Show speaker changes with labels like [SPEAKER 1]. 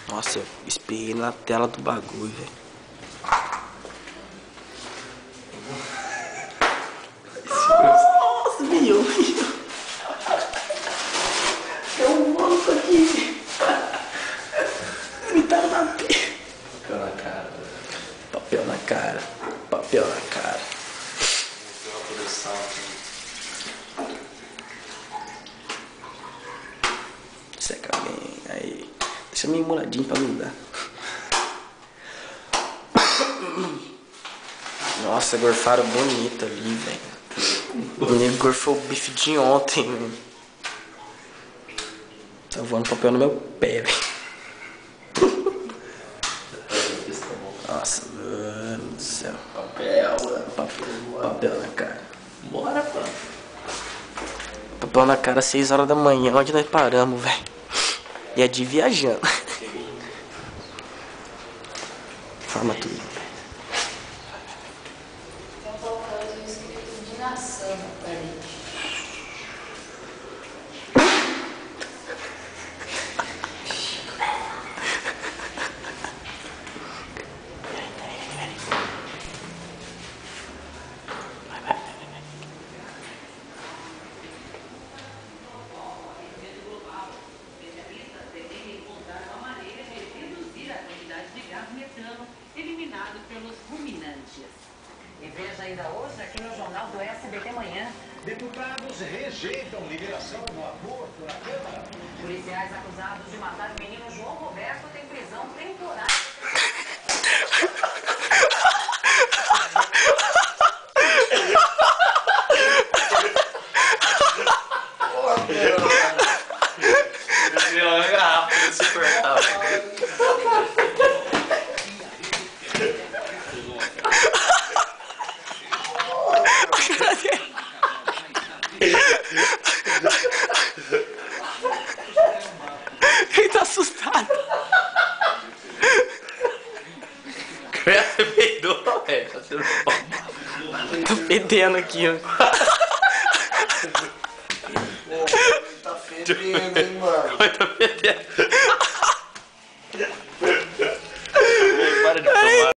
[SPEAKER 1] Nossa, eu espirrei na tela do bagulho, velho. Nossa, meu. É um monstro aqui. Me tá na pele.
[SPEAKER 2] Papel na cara.
[SPEAKER 1] Papel na cara. Papel na cara.
[SPEAKER 2] Uma produção aqui.
[SPEAKER 1] Seca bem. Aí. Deixa meio moladinho pra grudar. Nossa, gorfaram bonito ali, velho. O nego gorfou o bife de ontem, velho. Tá voando papel no meu pé, velho. Nossa, mano do céu.
[SPEAKER 2] Papel, mano.
[SPEAKER 1] Papel na cara.
[SPEAKER 2] Bora, mano.
[SPEAKER 1] Papel na cara, 6 horas da manhã. Onde nós paramos, velho? E é de viajando. Forma tudo.
[SPEAKER 3] Estão colocando escrito de nação na parede.
[SPEAKER 4] Eliminado pelos ruminantes. E veja ainda hoje aqui no Jornal do SBT Manhã.
[SPEAKER 5] Deputados rejeitam liberação do aborto na Câmara.
[SPEAKER 4] Policiais acusados de matar o menino João Roberto têm prisão temporária.
[SPEAKER 2] Uma garrafa insuportável.
[SPEAKER 1] Ele tá assustado.
[SPEAKER 2] Você peidou, velho. Você não pode.
[SPEAKER 1] Tô fedendo aqui, ó.
[SPEAKER 6] Tá fedendo, hein, mano?
[SPEAKER 2] Tá fedendo.